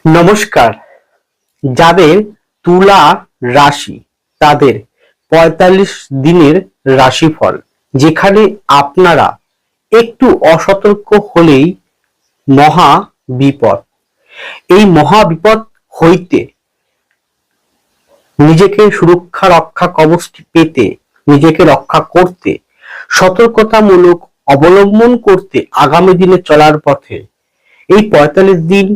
নমস্কার। যাদের তুলা রাশি তাদের ৪৫ দিনের রাশিফল, যেখানে আপনারা একটু অসতর্ক হলেই মহা বিপদ। এই মহা বিপদ হইতে নিজেকে সুরক্ষা রক্ষা কবচটি পেতে, নিজেকে রক্ষা করতে, সতর্কতামূলক অবলম্বন করতে আগামী দিনে চলার পথে এই ৪৫ দিন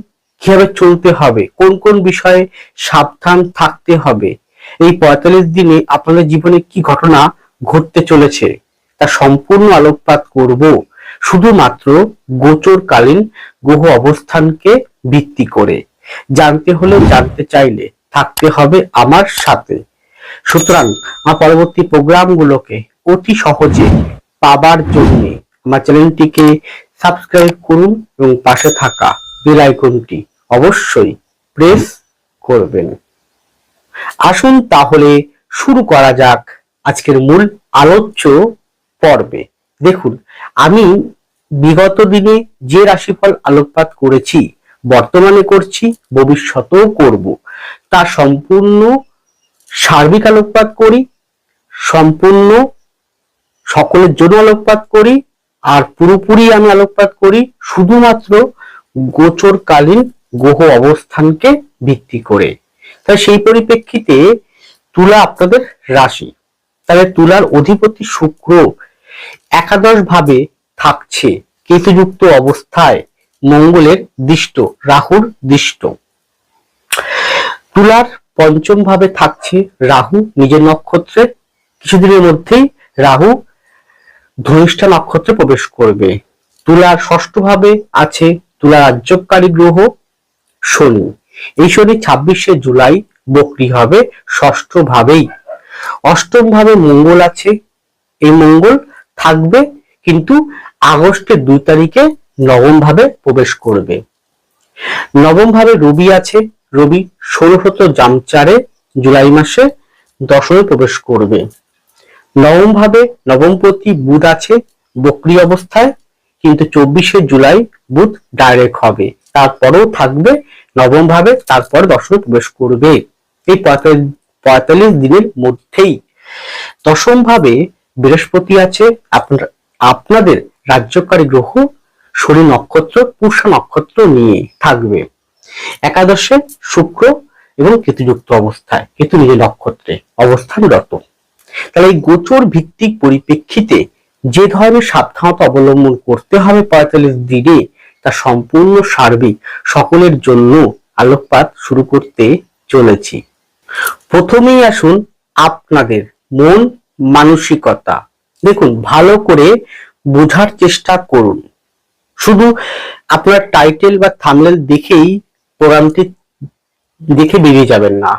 কিভাবে চলতে হবে, কোন কোন বিষয়ে সাবধান থাকতে হবে, এই ৪৫ দিনে আপনাদের জীবনে কি ঘটনা ঘটতে চলেছে তা সম্পূর্ণ আলোকপাত করব শুধুমাত্র গোচরকালীন গ্রহ অবস্থানকে ভিত্তি করে। জানতে হলে, জানতে চাইলে থাকতে হবে আমার সাথে। সুতরাং আমার পরবর্তী প্রোগ্রামগুলোকে অতি সহজে পাবার জন্য আমার চ্যানেলটিকে সাবস্ক্রাইব করুন এবং পাশে থাকা বেল আইকনটি অবশ্যই প্রেস করবেন। আসুন তাহলে শুরু করা যাক আজকের মূল আলোচ্য পর্বে। দেখুন, আমি বিগত দিনে যে রাশিফল আলোকপাত করেছি, বর্তমানে করছি, ভবিষ্যতেও করব, তা সম্পূর্ণ সার্বিক আলোকপাত করি, সম্পূর্ণ সকলের জন্য আলোকপাত করি, আর পুরোপুরি আমি আলোকপাত করি শুধুমাত্র গোচরকালীন গ্রহ অবস্থানকে ভিত্তি করে। তাই সেই পরিপ্রেক্ষিতে তুলা আপনাদের রাশি, তাহলে তুলার অধিপতি শুক্র একাদশ ভাবে থাকছে কেতুযুক্ত অবস্থায়, মঙ্গলের দৃষ্ট, রাহুর দৃষ্ট। তুলার পঞ্চম ভাবে থাকছে রাহু নিজের নক্ষত্রে, কিছুদিনের মধ্যেই রাহু ধনিষ্ঠা নক্ষত্রে প্রবেশ করবে। তুলার ষষ্ঠ ভাবে আছে তুলা রাজ্যকারী গ্রহ শনি। এই শনি 26শে জুলাই বক্রী হবে ষষ্ঠ ভাবেই। অষ্টম ভাবে মঙ্গল আছে, এই মঙ্গল থাকবে কিন্তু আগস্টের 2 তারিখে নবম ভাবে প্রবেশ করবে। নবম ভাবে রবি আছে, রবি 16 জামচারে জুলাই মাসে দশমে প্রবেশ করবে। নবম ভাবে নবমপতি বুধ আছে বক্রী অবস্থায়, কিন্তু 24শে জুলাই বুধ ডাইরেক্ট হবে, তারপরেও থাকবে নবম ভাবে, তারপর দশমে প্রবেশ করবে। এই ৪৫ দিনের মধ্যেই দশম ভাবে বৃহস্পতি আছে আপনাদের রাজ্যকারী গ্রহ শনি নক্ষত্র, পুষ্য নক্ষত্র নিয়ে থাকবে। একাদশে শুক্র এবং কেতুযুক্ত অবস্থায়, কেতু নিজের নক্ষত্রে অবস্থানরত। তাহলে এই গোচর ভিত্তিক পরিপ্রেক্ষিতে যে ধরনের সাবধানতা অবলম্বন করতে হবে ৪৫ দিনে, তা সম্পূর্ণ সার্বিক সকলের জন্য আলোকপাত শুরু করতে চলেছি। প্রথমেই আসুন আপনাদের মন মানসিকতা। দেখুন, ভালো করে বোঝার চেষ্টা করুন। শুধু আপনার টাইটেল বা থাম্বনেল দেখেই প্রোগ্রামটি দেখে বেরিয়ে যাবেন না,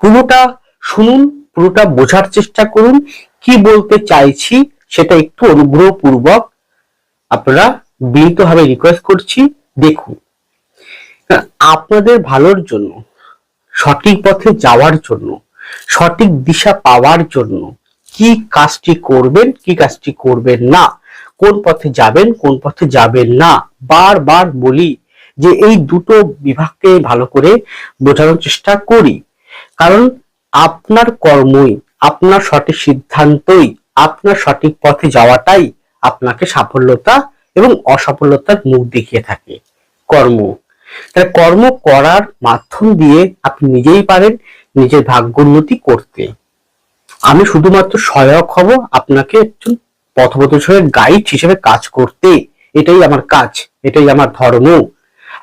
পুরোটা শুনুন, পুরোটা বোঝার চেষ্টা করুন। কি বলতে চাইছি সেটা একটু অনুগ্রহপূর্বক আপনারা বিনীতভাবে রিকোয়েস্ট করছি দেখুন। আপনাদের ভালোর জন্য, সঠিক পথে যাওয়ার জন্য, সঠিক দিশা পাওয়ার জন্য কি কাজটি করবেন, কি কাজটি করবেন না, কোন পথে যাবেন, কোন পথে যাবেন না, বারবার বলি যে এই দুটো বিভাগকে ভালো করে বোঝানোর চেষ্টা করি। কারণ আপনার কর্মই, আপনার সঠিক সিদ্ধান্তই, আপনার সঠিক পথে যাওয়াটাই আপনাকে সাফল্যতা এবং অসাফল্যতার মুখ দেখিয়ে থাকে। কর্ম, তাহলে কর্ম করার মাধ্যম দিয়ে আপনি নিজেই পারেন নিজের ভাগ্য উন্নতি করতে। আমি শুধুমাত্র সহায়ক হব, আপনাকে একজন পথপ্রদর্শকের গাইড হিসেবে কাজ করতে। এটাই আমার কাজ, এটাই আমার ধর্ম,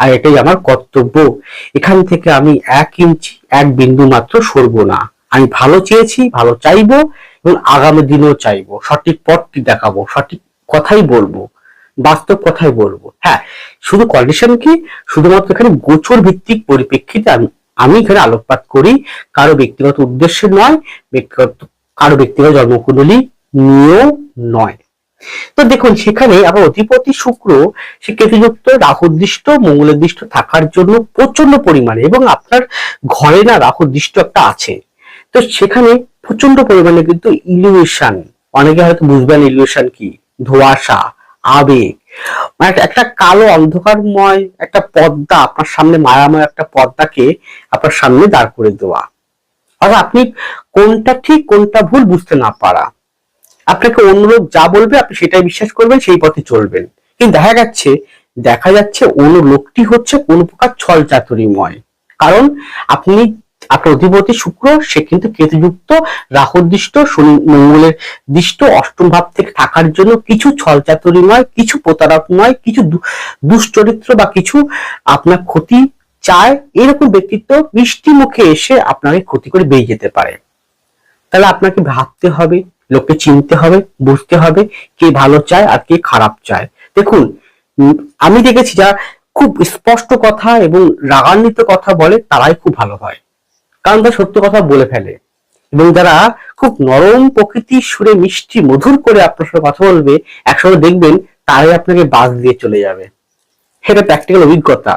আর এটাই আমার কর্তব্য। এখান থেকে আমি 1 ইঞ্চি 1 বিন্দু মাত্র সরব না। আমি ভালো চেয়েছি, ভালো চাইবো এবং আগামী দিনেও চাইবো। সঠিক পথটি দেখাবো, সঠিক কথাই বলবো, বাস্তব কথাই বলবো। হ্যাঁ, শুধু কন্ডিশন কি, শুধুমাত্র এখানে গোচর ভিত্তিক পরিপ্রেক্ষিতে আমি এখানে আলোকপাত করি, কারো ব্যক্তিগত উদ্দেশ্যে নয়, কারো ব্যক্তিগত জন্মকুণ্ডলী নিয়েও নয়। তো দেখুন, সেখানে আবার অধিপতি শুক্র সে কেতুযুক্ত, রাহুর দৃষ্ট, মঙ্গলের দৃষ্ট থাকার জন্য প্রচন্ড পরিমাণে, এবং আপনার ঘরে না রাহুর দৃষ্ট একটা আছে, তো সেখানে প্রচন্ড পরিমাণে কিন্তু ইলিউশন, অনেকে হয়তো বুঝবেন ইলিউশন কি, ধোঁয়াশা, আবেগ, মানে একটা কালো অন্ধকারময় একটা পর্দা আপনার সামনে, মায়াময় একটা পর্দাকে আপনার সামনে দাঁড় করে দেওয়া, অর্থাৎ আপনি কোনটা ঠিক কোনটা ভুল বুঝতে না পারা। আপনাকে অন্য লোক যা বলবে আপনি সেটাই বিশ্বাস করবেন, সেই পথে চলবেন। কিন্তু দেখা যাচ্ছে অন্য লোকটি হচ্ছে কোন প্রকার ছল চাতুরিময়। কারণ আপনি, আপনার অধিপতি শুক্র সে কিন্তু কেতুযুক্ত, রাহুর দৃষ্ট, শনি মঙ্গলের দৃষ্ট অষ্টম ভাব থেকে থাকার জন্য কিছু ছল চাতুরিময়, কিছু প্রতারকময়, কিছু দুশ্চরিত্র বা কিছু আপনার ক্ষতি চায় এরকম ব্যক্তিত্ব মিষ্টি মুখে এসে আপনাকে ক্ষতি করে বেরিয়ে যেতে পারে। তাহলে আপনাকে ভাবতে হবে, লোককে চিনতে হবে, বুঝতে হবে কে ভালো চায় আর কে খারাপ চায়। দেখুন, আমি দেখেছি যারা খুব স্পষ্ট কথা এবং রাগান্বিত কথা বলে তারাই খুব ভালো হয়, কারণ তারা সত্য কথা বলে ফেলে। এবং যারা খুব নরম প্রকৃতির সুরে মিষ্টি মধুর করে আপনার সাথে কথা বলবে, একসময় দেখবেন তারাই আপনাকে বাজ দিয়ে চলে যাবে। এটা প্র্যাকটিক্যাল অভিজ্ঞতা,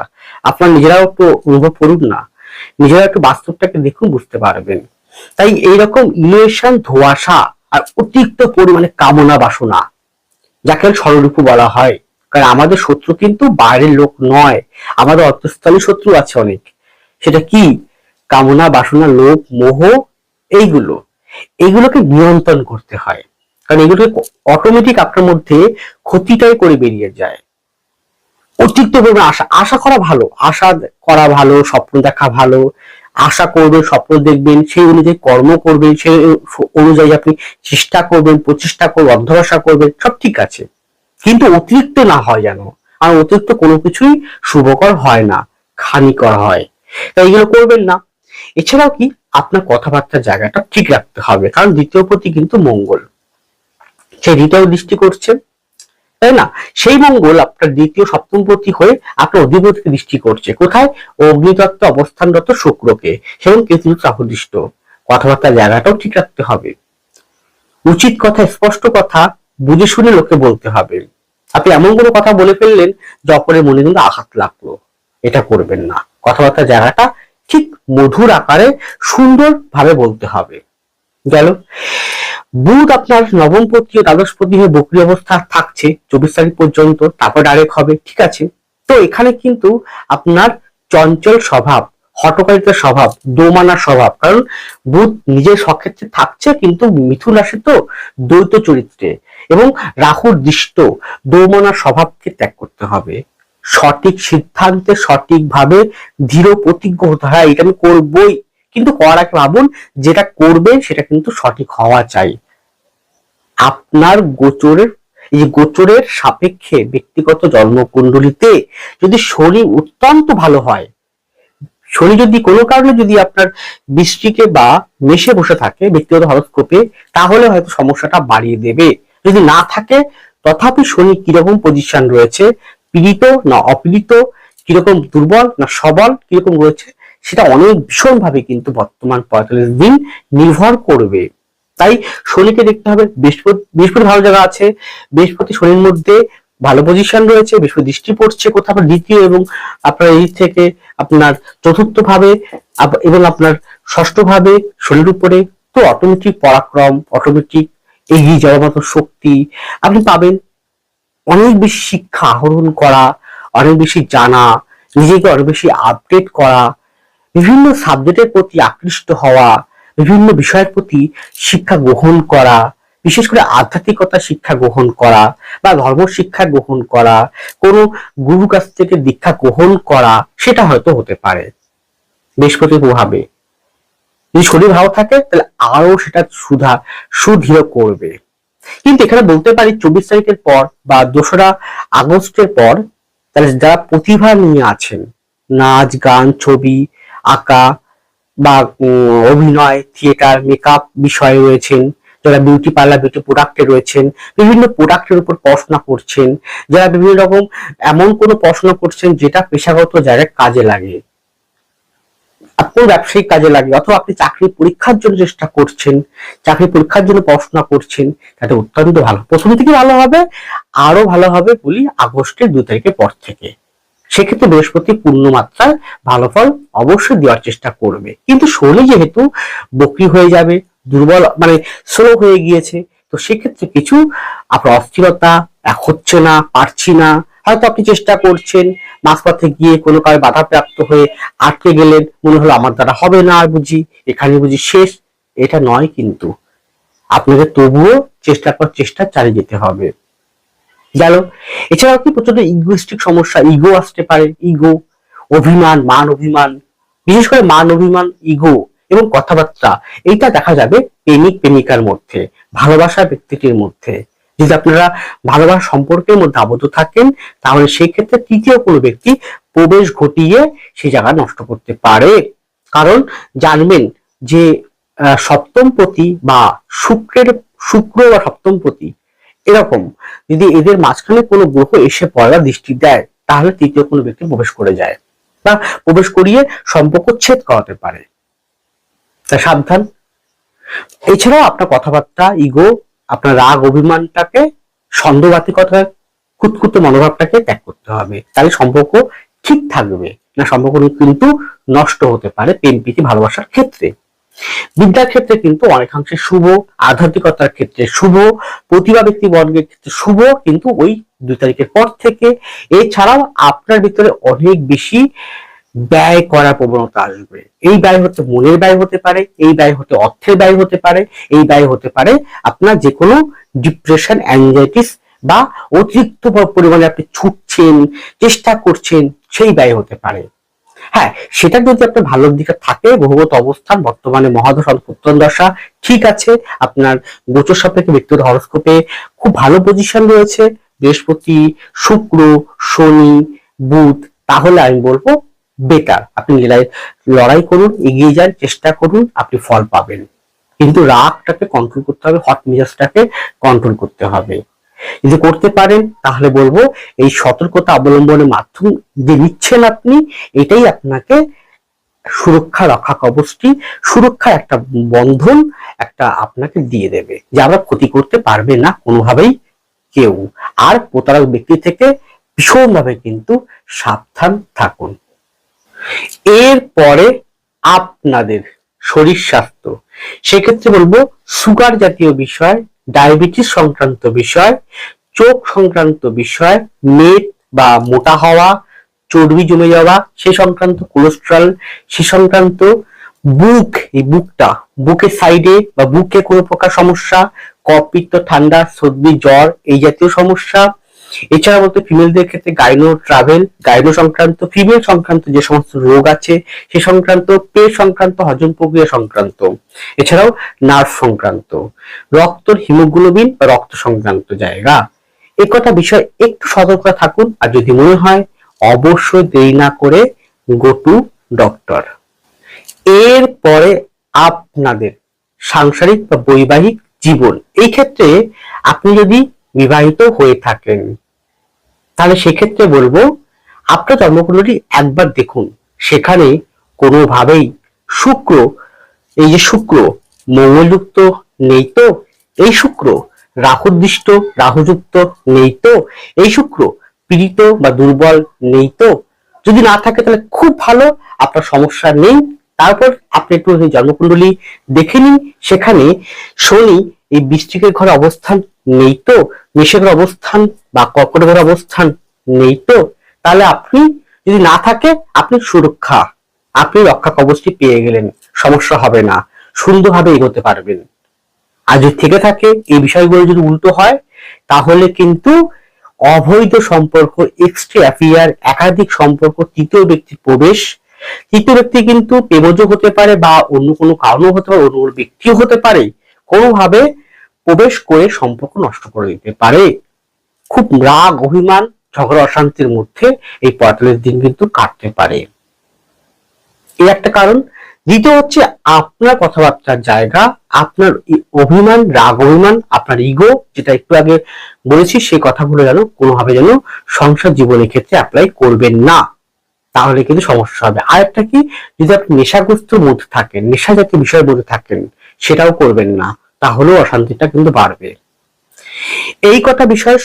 আপনার নিজেরাও একটু অনুভব করুন না, নিজেরা একটু বাস্তবটাকে দেখুন, বুঝতে পারবেন। তাই এইরকম ইলিউশন, ধোঁয়াশা আর অতিরিক্ত পরিমাণে কামনা বাসনা, যাকে ষড়রিপু বলা হয়, কারণ আমাদের শত্রু কিন্তু বাইরের লোক নয়, আমাদের অন্তঃস্থলী শত্রু আছে অনেক। সেটা কি? কামনা বাসনা, লোভ, মোহ, এইগুলোকে নিয়ন্ত্রণ করতে হয়, কারণ এগুলোকে অটোমেটিক আপনার মধ্যে ক্ষতিটাই করে বেরিয়ে যায়। অতিরিক্ত পরিমাণে আশা করা ভালো, স্বপ্ন দেখা ভালো, আশা করবেন, স্বপ্ন দেখবেন, সেই অনুযায়ী কর্ম করবেন, সেই অনুযায়ী আপনি চেষ্টা করবেন, প্রচেষ্টা করবেন, অধ্যবসায় করবেন, সব ঠিক আছে, কিন্তু অতিরিক্ত না হয় যেন। আর অতিরিক্ত কোনো কিছুই শুভকর হয় না, হানিকর হয়, তাই এগুলো করবেন না। এছাড়াও কি, আপনার কথাবার্তার জায়গাটা ঠিক রাখতে হবে, কারণ দ্বিতীয় পতি কিন্তু মঙ্গল, সে দ্বিতীয় দৃষ্টি করছে, তাই না? সেই মঙ্গল আপনার দ্বিতীয় সপ্তমপতি হয়ে আপনার অধিপতিকে দৃষ্টি করছে, কোথায়? অগ্নিতত্ত্বে অবস্থানরত শুক্রকে, এবং কেতু রাহুদৃষ্ট। কথাবার্তার জায়গাটাও ঠিক রাখতে হবে, উচিত কথা, স্পষ্ট কথা বুঝে শুনে লোকে বলতে হবে। আপনি এমন কোনো কথা বলে ফেললেন যে অপরের মনে কিন্তু আঘাত লাগলো, এটা করবেন না। কথাবার্তার জায়গাটা ঠিক মধুর আকারে সুন্দর ভাবে বলতে হবে। গেল। বুধ আপনার নবমপতি ও দ্বাদশপতি হয়ে বক্রী অবস্থা থাকছে 24 তারিখ পর্যন্ত, তারপর ডাইরেক্ট হবে, ঠিক আছে। তো এখানে কিন্তু আপনার চঞ্চল স্বভাব, হঠকারিতার স্বভাব, দোমানার স্বভাব, কারণ বুধ নিজের স্বক্ষেত্রে থাকছে কিন্তু মিথুন রাশি তো, দ্বৈত চরিত্রে, এবং রাহুর দৃষ্ট, দোমানার স্বভাবকে ত্যাগ করতে হবে। সঠিক সিদ্ধান্তে সঠিকভাবে দৃঢ় প্রতিজ্ঞ হতে হয়, এটা আমি করবই, কিন্তু করার আগে ভাবুন যেটা করবেন সেটা কিন্তু সঠিক হওয়া চাই। আপনার গোচরের সাপেক্ষে ব্যক্তিগত জন্মকুণ্ডলিতে যদি শনি অত্যন্ত ভালো হয়, শনি যদি কোনো কারণে যদি আপনার বৃশ্চিকে বা মেষে বসে থাকে ব্যক্তিগত হরোস্কোপে, তাহলে হয়তো সমস্যাটা বাড়িয়ে দেবে। যদি না থাকে, তথাপি শনি কিরকম পজিশন রয়েছে, পীড়িত না অপীড়িত, কিরকম দুর্বল না সবল, কিরকম রয়েছে, সেটা অনেক ভীষণভাবে কিন্তু বর্তমান 45 দিন নির্ভর করবে। তাই শনিকে দেখতে হবে। বৃহস্পতি ভালো জায়গা আছে, বৃহস্পতি শনির মধ্যে ভালো পজিশন রয়েছে, বৃহস্পতি দৃষ্টি পড়ছে কোথাও আপনার দ্বিতীয় এবং আপনার এই থেকে আপনার চতুর্থ ভাবে এবং আপনার ষষ্ঠ ভাবে শনির উপরে, তো অটোমেটিক পরাক্রম, অটোমেটিক এগিয়ে যাওয়ার মতো শক্তি আপনি পাবেন। অনেক বেশি শিক্ষা আহরণ করা, অনেক বেশি জানা, নিজেকে অনেক বেশি আপডেট করা, বিভিন্ন সাবজেক্টের প্রতি আকৃষ্ট হওয়া, বিভিন্ন বিষয়ের প্রতি শিক্ষা গ্রহণ করা, বিশেষ করে আধ্যাত্মিকতা শিক্ষা গ্রহণ করা বা ধর্ম শিক্ষা গ্রহণ করা, কোনো গুরু কাছ থেকে দীক্ষা গ্রহণ করা, সেটা হয়তো হতে পারে বৃহস্পতির প্রভাবে। যদি শরীর ভালো থাকে তাহলে আরো সেটা সুদৃঢ় করবে। কিন্তু এখানে বলতে পারি 24 তারিখের পর বা 2রা আগস্টের পর, তাহলে যারা প্রতিভা নিয়ে আছেন, নাচ গান, ছবি আঁকা বা অভিনয়, থিয়েটার, মেকআপ বিষয়ে রয়েছেন, যারা বিউটি পার্লার, বিউটি প্রোডাক্টে রয়েছেন, বিভিন্ন প্রোডাক্টের উপর পড়াশোনা করছেন, যারা বিভিন্ন রকম এমন কোনো পড়াশোনা করছেন যেটা পেশাগত জায়গায় কাজে লাগে, আপনার ব্যবসায়িক কাজে লাগে, অথবা আপনি চাকরি পরীক্ষার জন্য চেষ্টা করছেন, চাকরি পরীক্ষার জন্য পড়াশোনা করছেন, তাতে অত্যন্ত ভালো, প্রথম থেকে ভালো হবে, আরো ভালো হবে বলি আগস্টের 2 তারিখের পর থেকে। সেক্ষেত্রে বৃহস্পতি পূর্ণ মাত্রায় ভালো ফল অবশ্যই দেওয়ার চেষ্টা করবে। কিন্তু শনি যেহেতু বক্রী হয়ে যাবে, দুর্বল মানে স্লো হয়ে গিয়েছে, তো সেক্ষেত্রে কিছু আপনার অস্থিরতা, হচ্ছে না, পারছি না, হয়তো আপনি চেষ্টা করছেন, মাঝপথে গিয়ে কোনো কারণে বাধাপ্রাপ্ত হয়ে আটকে গেলেন, মনে হলো আমার দ্বারা হবে না আর বুঝি, এখানে বুঝি শেষ। এটা নয়, কিন্তু আপনাকে তবুও চেষ্টা চালিয়ে যেতে হবে। গেল। এছাড়াও কি প্রচন্ড ইগোইস্টিক সমস্যা, ইগো আসতে পারে, ইগো, অভিমান, মান অভিমান, বিশেষ করে মান অভিমান, ইগো এবং কথাবার্তা, এইটা দেখা যাবে প্রেমিক প্রেমিকার মধ্যে, ভালোবাসার ব্যক্তিটির মধ্যে। যদি আপনারা ভালোবাসার সম্পর্কের মধ্যে আবদ্ধ থাকেন, তাহলে সেই ক্ষেত্রে তৃতীয় কোনো ব্যক্তি প্রবেশ ঘটিয়ে সেই জায়গা নষ্ট করতে পারে। কারণ জানবেন যে সপ্তমপতি বা শুক্র বা সপ্তমপতি এরকম যদি এদের মাঝখানে কোনো গ্রহ এসে পড়া দৃষ্টি দেয়, তাহলে তৃতীয় কোনো ব্যক্তি প্রবেশ করে যায় বা প্রবেশ করিয়ে সম্পর্ক ছেদ করাতে পারে, তাই সাবধান। এছাড়াও আপনার কথাবার্তা, ইগো, আপনার রাগ অভিমানটাকে, সন্দেহবাতিকতা, খুঁতখুঁতে মনোভাবটাকে ত্যাগ করতে হবে, তাহলে সম্পর্ক ঠিক থাকবে না, সম্পর্ক কিন্তু নষ্ট হতে পারে প্রেম প্রীতি ভালোবাসার ক্ষেত্রে। বিদ্যার ক্ষেত্রে কিন্তু অনেকাংশে শুভ, আধ্যাত্মিকতার ক্ষেত্রে শুভ, প্রতিভা ব্যক্তি বর্গের ক্ষেত্রে শুভ, কিন্তু ওই 2 তারিখের পর থেকে। এছাড়াও আপনার ভিতরে অনেক বেশি ব্যয় করার প্রবণতা আসবে। এই ব্যয় হতে মনের ব্যয় হতে পারে, এই ব্যয় হতে অর্থের ব্যয় হতে পারে, এই ব্যয় হতে পারে আপনার যে কোনো ডিপ্রেশন, অ্যাংজাইটিস বা অতিরিক্ত পরিমাণে আপনি ছুটছেন, চেষ্টা করছেন, সেই ব্যয় হতে পারে। হ্যাঁ, সেটা যদি আপনার ভালোর দিকে থাকে, গ্রহগত অবস্থান বর্তমানে মহাদশা উত্তর দশা ঠিক আছে, আপনার গোচর সাপেক্ষে ব্যক্তিগত হরস্কোপে খুব ভালো পজিশন রয়েছে, বৃহস্পতি, শুক্র, শনি, বুধ, তাহলে আমি বলবো বেটার, আপনি লড়াই করুন, এগিয়ে যান, চেষ্টা করুন, আপনি ফল পাবেন। কিন্তু রাগটাকে কন্ট্রোল করতে হবে, হট মেজাজটাকে কন্ট্রোল করতে হবে। যদি করতে পারেন তাহলে বলবো এই সতর্কতা অবলম্বনের মাধ্যম যে নিচ্ছেন আপনি, এটাই আপনাকে সুরক্ষা, রক্ষা কবচটি, সুরক্ষার একটা বন্ধন একটা আপনাকে দিয়ে দেবে, যে আমরা ক্ষতি করতে পারবে না কোনোভাবেই কেউ। আর প্রতারক ব্যক্তি থেকে ভীষণভাবে কিন্তু সাবধান থাকুন। এরপরে আপনাদের শরীর স্বাস্থ্য, সেক্ষেত্রে বলবো সুগার জাতীয় বিষয়, ডায়াবেটিস সংক্রান্ত বিষয়, চোখ সংক্রান্ত বিষয়, মেদ বা মোটা হওয়া, চর্বি জমে যাওয়া, সে সংক্রান্ত কোলেস্ট্রল, সে সংক্রান্ত বুক, এই বুকের সাইডে বা বুকে কোনো প্রকার সমস্যা, কফ, পিত্ত, ঠান্ডা, সর্দি, জ্বর, এই জাতীয় সমস্যা। এছাড়া বলতে ফিমেলদের ক্ষেত্রে গাইনো সংক্রান্ত, ফিমেল সংক্রান্ত যে সমস্ত রোগ আছে সে সংক্রান্ত, পেট সংক্রান্ত, হজম প্রক্রিয়া সংক্রান্ত, এছাড়াও নার্ভ সংক্রান্ত, রক্তর হিমোগ্লোবিন বা রক্ত সংক্রান্ত জায়গা, এই কটা বিষয় একটু সতর্ক থাকুন। আর যদি মনে হয় অবশ্যই দেরি না করে গো টু ডক্টর। এরপরে আপনাদের সাংসারিক বা বৈবাহিক জীবন, এই ক্ষেত্রে আপনি যদি বিবাহিত হয়ে থাকেন তাহলে সেক্ষেত্রে বলবো আপনার জন্মকুণ্ডলী একবার দেখুন, সেখানে কোনোভাবেই শুক্র, এই যে শুক্র মঙ্গলযুক্ত নেই তো, এই শুক্র রাহুদৃষ্ট রাহুযুক্ত নেই তো, এই শুক্র পীড়িত বা দুর্বল নেই তো, যদি না থাকে তাহলে খুব ভালো, আপনার সমস্যা নেই। তারপর আপনি একটু জন্মকুণ্ডলী দেখে নিন, সেখানে শনি এই বৃশ্চিকের ঘরে অবস্থান নেই তো, মেষের ঘরে অবস্থান বা কর্কট ঘরে অবস্থান নেই তো, তাহলে আপনি যদি না থাকে আপনি সুরক্ষা, আপনি রক্ষা কবচটি পেয়ে গেলেন, সমস্যা হবে না, সুন্দরভাবে এগোতে পারবেন। আর যদি থেকে থাকে এই বিষয়গুলো যদি উল্টো হয়, তাহলে কিন্তু অবৈধ সম্পর্ক, এক্সট্রা অ্যাফেয়ার, একাধিক সম্পর্ক, তৃতীয় ব্যক্তির প্রবেশ, তৃতীয় ব্যক্তি কিন্তু প্রেমজ হতে পারে বা অন্য কোনো কারণও হতে পারে, অন্য কোনো ব্যক্তিও হতে পারে, কোনোভাবে প্রবেশ করে সম্পর্ক নষ্ট করে দিতে পারে। খুব রাগ অভিমান, ঝগড়া অশান্তির মধ্যে এই 45 দিন কিন্তু কাটতে পারে, এই একটা কারণ। দ্বিতীয় হচ্ছে আপনার কথাবার্তার জায়গা, আপনার অভিমান, রাগ অভিমান, আপনার ইগো, যেটা একটু আগে বলেছি, সেই কথাগুলো যেন কোনোভাবে যেন সংসার জীবনের ক্ষেত্রে অ্যাপ্লাই করবেন না, তাহলে কিন্তু সমস্যা হবে। আর একটা কি, যদি আপনি নেশাগ্রস্তর মধ্যে থাকেন, নেশা জাতীয় বিষয়ের মধ্যে থাকেন, সেটাও করবেন না, তাহলেও অশান্তিটা কিন্তু বাড়বে। এই কটা বিষয়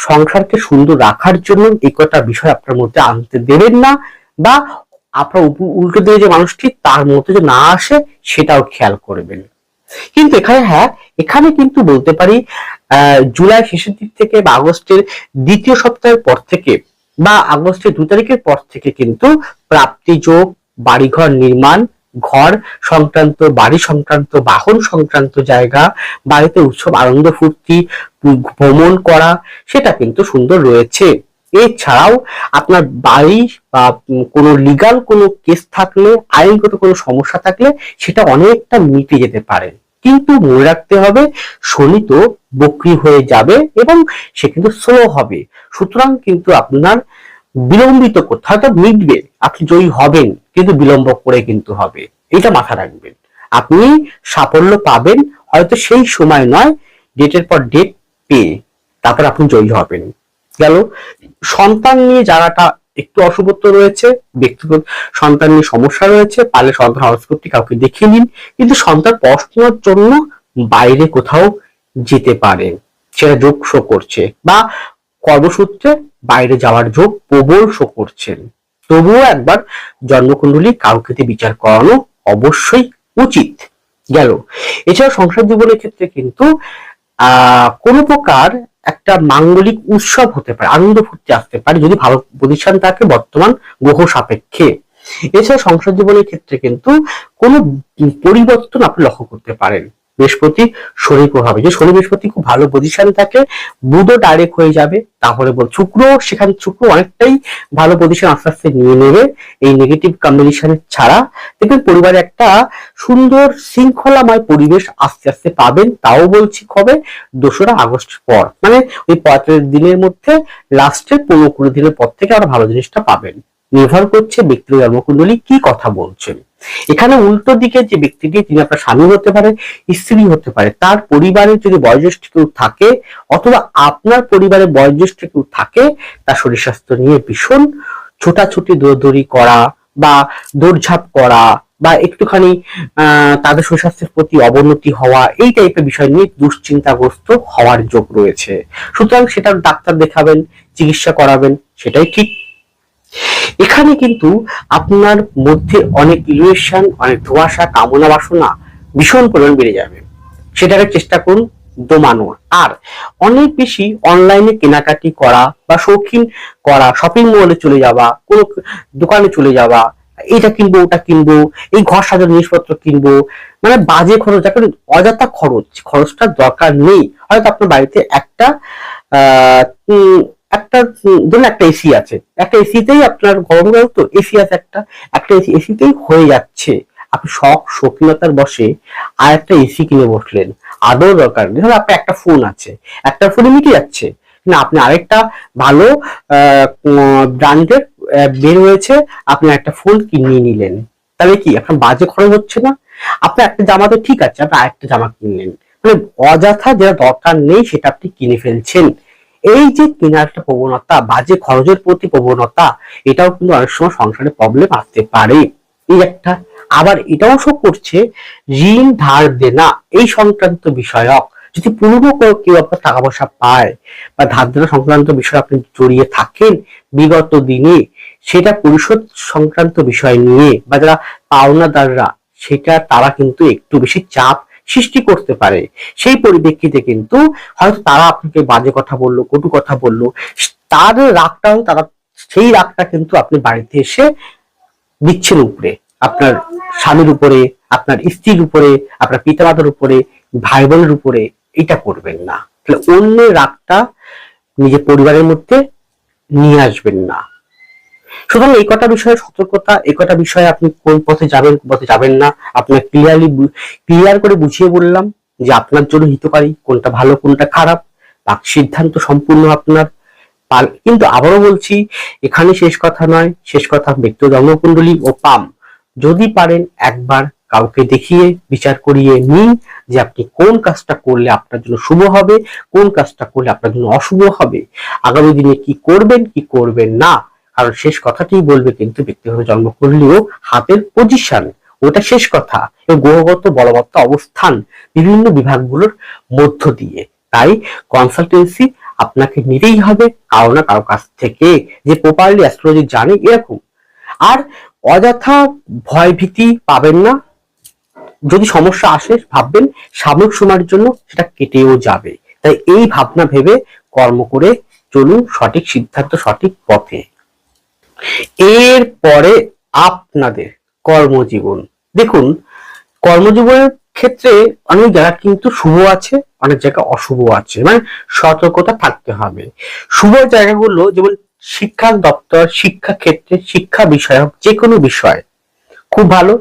সংসারকে সুন্দর রাখার জন্য এই কটা বিষয় আপনার মধ্যে আনতে দেবেন না, বা আপনার উল্টো দিয়ে যে মানুষটি তার মধ্যে যে না আসে সেটাও খেয়াল করবেন। কিন্তু এখানে কিন্তু বলতে পারি জুলাই শেষের দিক থেকে বা আগস্টের দ্বিতীয় সপ্তাহের পর থেকে বা আগস্টের 2 তারিখের পর থেকে কিন্তু প্রাপ্তি যোগ, বাড়িঘর নির্মাণ, ঘর সংক্রান্ত, বাড়ি সংক্রান্ত, বাহন সংক্রান্ত জায়গা, বাড়িতে উৎসব আনন্দ ফুর্তি, ভ্রমণ করা, সেটা কিন্তু সুন্দর রয়েছে। এছাড়াও আপনার বাড়ি বা কোনো লিগাল কোনো কেস থাকলে, আইনগত কোনো সমস্যা থাকলে সেটা অনেকটা মিটে যেতে পারে। কিন্তু মনে রাখতে হবে শনি তো বক্রী হয়ে যাবে এবং সে কিন্তু স্লো হবে, সুতরাং কিন্তু আপনার বিলম্বিত করতে, হয়তো মিটবে, আপনি জয়ী হবেন কিন্তু বিলম্ব করে কিন্তু হবে, এটা মাথা রাখবেন। আপনি সাফল্য পাবেন হয়তো সেই সময় নয়, ডেটের পর ডেট পেয়ে তারপর আপনি জয়ী হবেন। গেল। সন্তান নিয়ে যারাটা একটু অশুভত্ব রয়েছে, ব্যক্তিগত সন্তান নিয়ে সমস্যা রয়েছে, পারলে সন্তান হরস্কোপটি কাউকে দেখিয়ে নিন। কিন্তু সন্তান পড়াশোনার জন্য বাইরে কোথাও যেতে পারে, সেটা যোগ শো করছে, বা কর্মসূত্রে বাইরে যাওয়ার যোগ প্রবল শো করছেন। তবুও একবার জন্মকুণ্ডলী কাউকে বিচার করানো অবশ্যই উচিত। গেল। এছাড়া সংসার জীবনের ক্ষেত্রে কিন্তু কোন প্রকার একটা মাঙ্গলিক উৎসব হতে পারে, আনন্দ ফুর্তি আসতে পারে যদি ভালো পজিশন থাকে বর্তমান গ্রহ সাপেক্ষে। এছাড়া সংসার জীবনের ক্ষেত্রে কিন্তু কোনো পরিবর্তন আপনি লক্ষ্য করতে পারেন বৃহস্পতি শনি প্রভাবে। যে শনি বৃহস্পতি খুব ভালো পজিশন থাকে, বুধও ডাইরেক্ট হয়ে যাবে, তাহলে শুক্র, সেখানে শুক্র অনেকটাই ভালো পজিশন আস্তে আস্তে নিয়ে নেবে। এই নেগেটিভ কম্বিনেশন ছাড়া দেখবেন পরিবারে একটা সুন্দর শৃঙ্খলাময় পরিবেশ আস্তে আস্তে পাবেন। তাও বলছি কবে, 2রা আগস্ট পর, মানে ওই 45 দিনের মধ্যে লাস্টের 15-20 দিনের পর থেকে আরো ভালো জিনিসটা পাবেন। নির্ভর করছে ব্যক্তির জন্মকুণ্ডলী কি কথা বলছেন। এখানে উল্টো দিকে যে ব্যক্তিটি, তিনি আপনার স্বামী হতে পারে, স্ত্রী হতে পারে, তার পরিবারের যদি বয়োজ্যেষ্ঠ কেউ থাকে অথবা আপনার পরিবারের বয়োজ্যেষ্ঠ কেউ থাকে, তার শরীর স্বাস্থ্য নিয়ে ভীষণ ছোটাছুটি দৌড়দৌড়ি করা বা দৌড়ঝাঁপ করা বা একটুখানি তাদের শরীর স্বাস্থ্যের প্রতি অবনতি হওয়া, এই টাইপের বিষয় নিয়ে দুশ্চিন্তাগ্রস্ত হওয়ার যোগ রয়েছে। সুতরাং সেটা ডাক্তার দেখাবেন, চিকিৎসা করাবেন, সেটাই ঠিক। এখানে কিন্তু আপনার মধ্যে অনেক ইলিউশন, অনেক ধোঁয়াশা, কামনা বাসনা ভীষণ পরিমাণ বেড়ে যাবে, সেটাকে চেষ্টা করুন দমানোর। আর অনেক বেশি অনলাইনে কেনাকাটি করা বা শৌখিন করা, শপিং মলে চলে যাওয়া, কোনো দোকানে চলে যাওয়া, এটা কিনবো ওটা কিনবো, এই ঘর সাজানোর জিনিসপত্র কিনবো, মানে বাজে খরচ, যাকে অযথা খরচটা দরকার নেই। হয়তো আপনার বাড়িতে একটা একটা ধরুন একটা এসি আছে, একটা এসিতেই আপনার গরমকাল তো এসি আছে, একটা এসিতেই হয়ে যাচ্ছে। আপনি শৌখিনতার বসে আর একটা এসি কিনে বসলেন, আদৌ দরকার নেই। ধরুন আপনার একটা ফোন আছে, একটা ফোনে মিটে যাচ্ছে না, আপনি আরেকটা ভালো ব্র্যান্ডের বের হয়েছে, আপনি একটা ফোন কিনে নিলেন, তাহলে কি আপনার বাজে খরচ হচ্ছে না? আপনার একটা জামা তো ঠিক আছে, আপনি আরেকটা জামা কিনলেন, মানে অযথা যেটা দরকার নেই সেটা আপনি কিনে ফেলছেন। এই যে কেনার একটা প্রবণতা, বাজে খরচের প্রতি প্রবণতা, এটাও কিন্তু অনেক সময় সংসারে প্রবলেম আসতে পারে। এই একটা। আবার এটাও শো করছে ঋণ ধার দেনা এই সংক্রান্ত বিষয়ক, যদি পুরনো কেউ আপনার টাকা পয়সা পায় বা ধার দেনা সংক্রান্ত বিষয় আপনি জড়িয়ে থাকেন বিগত দিনে, সেটা পরিশোধ সংক্রান্ত বিষয় নিয়ে বা যারা পাওনাদাররা, সেটা তারা কিন্তু একটু বেশি চাপ সৃষ্টি করতে পারে। সেই পরিপ্রেক্ষিতে কিন্তু হয়তো তারা আপনাকে বাজে কথা বললো, কটু কথা বললো, তার রাগটাও তারা, সেই রাগটা কিন্তু আপনি বাড়িতে এসে দিচ্ছেন উপরে, আপনার স্বামীর উপরে, আপনার স্ত্রীর উপরে, আপনার পিতামাতার উপরে, ভাই বোনের উপরে। এটা করবেন না। তাহলে অন্যের রাগটা নিজের পরিবারের মধ্যে নিয়ে আসবেন না। সুতরাং এই কটা বিষয়ে সতর্কতা, এই কটা বিষয়ে আপনি কোন পথে যাবেন, পথে যাবেন না, আপনার ক্লিয়ার করে বুঝিয়ে বললাম যে আপনার জন্য হিতকারী কোনটা, ভালো কোনটা খারাপ, বাকি সিদ্ধান্ত সম্পূর্ণ আপনার। কিন্তু আবারও বলছি, এখানে শেষ কথা নয়, শেষ কথা ব্যক্তিগত জন্মকুণ্ডলী ও পাম। যদি পারেন একবার কাউকে দেখিয়ে বিচার করিয়ে নিন যে আপনি কোন কাজটা করলে আপনার জন্য শুভ হবে, কোন কাজটা করলে আপনার জন্য অশুভ হবে, আগামী দিনে কি করবেন কি করবেন না। কারণ শেষ কথাটি বলবে কিন্তু ব্যক্তিগত জন্মকুণ্ডলী ও হাতের পজিশন, ওটা শেষ কথা, এবং গ্রহগত বলবত্তা অবস্থান বিভিন্ন বিভাগগুলোর মধ্য দিয়ে। তাই কনসালটেন্সি আপনাকে নিতেই হবে কারো না কারো কাছ থেকে, যে প্রপারলি অ্যাস্ট্রোলজি জানে এরকম। আর অযথা ভয় ভীতি পাবেন না, যদি সমস্যা আসে ভাববেন সাময়িক সময়ের জন্য সেটা কেটেও যাবে। তাই এই ভাবনা ভেবে কর্ম করে চলুন সঠিক সিদ্ধান্ত, সঠিক পথে। এরপরে আপনাদের কর্মজীবন। দেখুন, কর্মজীবনের ক্ষেত্রে অনেক জায়গা কিন্তু শুভ আছে, অনেক জায়গা অশুভ আছে, মানে সতর্কতা থাকতে হবে। শুভ জায়গাগুলো যেমন শিক্ষা দপ্তর, শিক্ষা ক্ষেত্রে, শিক্ষা বিষয়ক যে কোনো বিষয় খুব ভালো।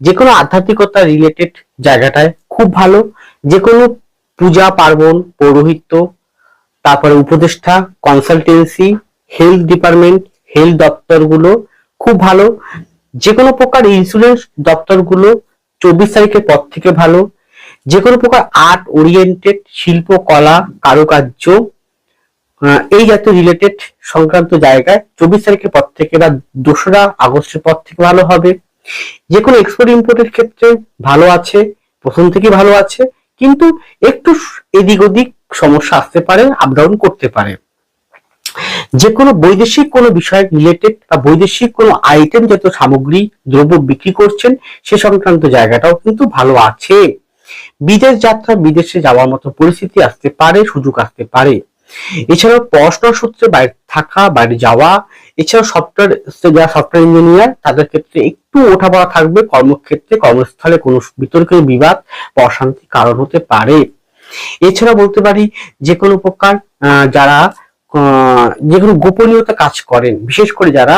যে কোনো আধ্যাত্মিকতা রিলেটেড জায়গাটায় খুব ভালো। যে কোনো পূজা পার্বণ, পৌরোহিত্য, তারপরে উপদেষ্টা, কনসালটেন্সি, হেলথ ডিপার্টমেন্ট, হেলথ দপ্তরগুলো খুব ভালো। যে কোনো প্রকার ইন্স্যুরেন্স দপ্তরগুলো 24 তারিখের পর থেকে ভালো। যে কোনো প্রকার আর্ট ওরিয়েন্টেড, শিল্প কলা কারুকার্য এই জাতীয় রিলেটেড সংক্রান্ত জায়গায় 24 তারিখের পর থেকে বা 2রা আগস্টের পর থেকে ভালো হবে। যে কোনো এক্সপোর্ট ইম্পোর্টের ক্ষেত্রে ভালো আছে, প্রথম থেকে ভালো আছে, কিন্তু একটু এদিক ওদিক সমস্যা আসতে পারে, আপ ডাউন করতে পারে। যে কোনো বৈদেশিক কোনো বিষয় রিলেটেড বা বৈদেশিক কোনো আইটেম জাতীয় সামগ্রী দ্রব্য বিক্রি করছেন সে সংক্রান্ত জায়গাটাও কিন্তু ভালো আছে। বিদেশ যাত্রা, বিদেশে যাওয়ার মতো পরিস্থিতি আসতে পারে, সুযোগ আসতে পারে। এছাড়াও পড়াশোনার সূত্রে বাইরে থাকা, বাইরে যাওয়া, এছাড়াও যারা সফটওয়্যার ইঞ্জিনিয়ার তাদের ক্ষেত্রে একটু ওঠাপড়া থাকবে। কর্মক্ষেত্রে, কর্মস্থলে কোনো বিতর্কের বিবাদ বা অশান্তির কারণ হতে পারে। এছাড়া বলতে পারি যে কোনো প্রকার যারা যে কোনো গোপনীয়তা কাজ করেন, বিশেষ করে যারা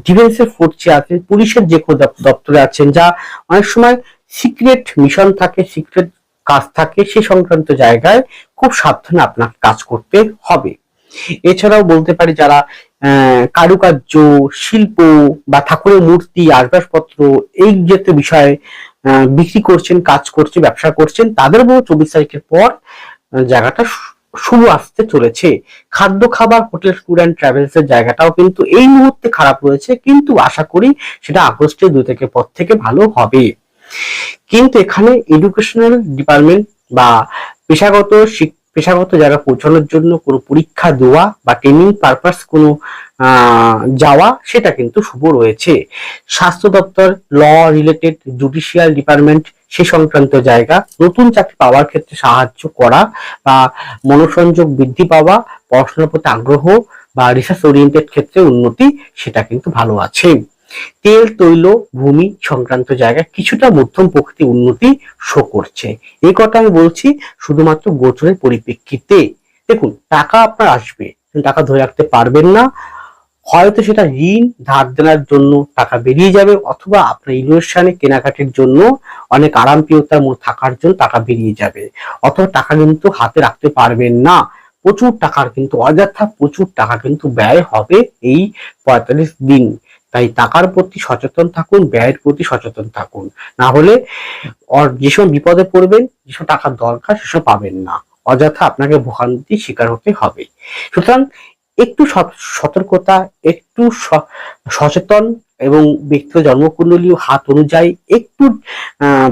ডিফেন্সের ফোর্সে আছেন, পুলিশের যে কোনো দপ্তরে আছেন, যা অনেক সময় সিক্রেট মিশন থাকে, সিক্রেট কাজ থাকে, সে সংক্রান্ত জায়গায় খুব সাবধানে আপনাকে কাজ করতে হবে। এছাড়াও বলতে পারি যারা কারুকার্য, শিল্প বা ঠাকুরের মূর্তি, আসবাবপত্র এই জাতীয় বিষয়ে বিক্রি করছেন, কাজ করছেন, ব্যবসা করছেন, তাদের মধ্যে 24 তারিখের পর জায়গাটা শুভ আসতে চলেছে। খাদ্য খাবার, হোটেল, ট্যুর অ্যান্ড ট্রাভেলস এর জায়গাটাও কিন্তু এই মুহূর্তে খারাপ রয়েছে, কিন্তু আশা করি সেটা আগস্টের 2 তারিখের পর থেকে ভালো হবে। কিন্তু এখানে এডুকেশনাল ডিপার্টমেন্ট বা পেশাগত জায়গা পৌঁছানোর জন্য কোনো পরীক্ষা দেওয়া বা ট্রেনিং পারপাস কোনো যাওয়া, সেটা কিন্তু শুভ রয়েছে। স্বাস্থ্য দপ্তর, ল রিলেটেড, জুডিশিয়াল ডিপার্টমেন্ট সে সংক্রান্ত জায়গা, নতুন চাকরি পাওয়ার ক্ষেত্রে সাহায্য করা বা মনোসংযোগ বৃদ্ধি পাওয়া, পড়াশোনার প্রতি আগ্রহ বা রিসার্চ ওরিয়েন্টেড ক্ষেত্রে উন্নতি, সেটা কিন্তু ভালো আছে। তেল, তৈল, ভূমি সংক্রান্ত জায়গায় কিছুটা মধ্যম প্রকৃতি উন্নতি শো করছে। এই কথা আমি বলছি শুধুমাত্র গোচরের পরিপ্রেক্ষিতে। দেখুন, টাকা আপনার আসবে, টাকা ধরে রাখতে পারবেন না, হয়তো সেটা ঋণ ধার দেনার জন্য টাকা বেরিয়ে যাবে, অথবা আপনার ইনভেস্টমেন্টে কেনাকাটির জন্য অনেক আরামপ্রিয়তার মধ্যে থাকার জন্য টাকা বেরিয়ে যাবে, অথবা টাকা কিন্তু হাতে রাখতে পারবেন না। প্রচুর টাকার কিন্তু অযথা প্রচুর টাকা কিন্তু ব্যয় হবে এই 45 দিন। তাই টাকার প্রতি সচেতন থাকুন, ব্যয়ের প্রতি সচেতন থাকুন, না হলে যেসব বিপদে পড়বেন, যেসব টাকার দরকার সেসব পাবেন না, অযথা আপনাকে ভোগান্তির শিকার হতে হবে। সুতরাং একটু সতর্কতা, একটু সচেতন এবং ব্যক্তিগত জন্মকুণ্ডলী হাত অনুযায়ী একটু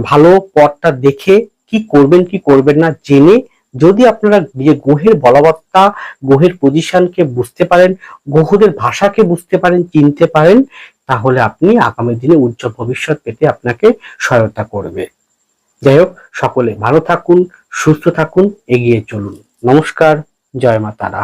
ভালো পথটা দেখে কি করবেন কি করবেন না জেনে, যদি আপনারা গ্রহের বলবত্তা, গ্রহের পজিশনকে বুঝতে পারেন, গ্রহদের ভাষাকে বুঝতে পারেন, চিনতে পারেন, তাহলে আপনি আগামী দিনে উজ্জ্বল ভবিষ্যৎ পেতে আপনাকে সহায়তা করবে। যাই হোক, সকলে ভালো থাকুন, সুস্থ থাকুন, এগিয়ে চলুন। নমস্কার, জয় মা তারা।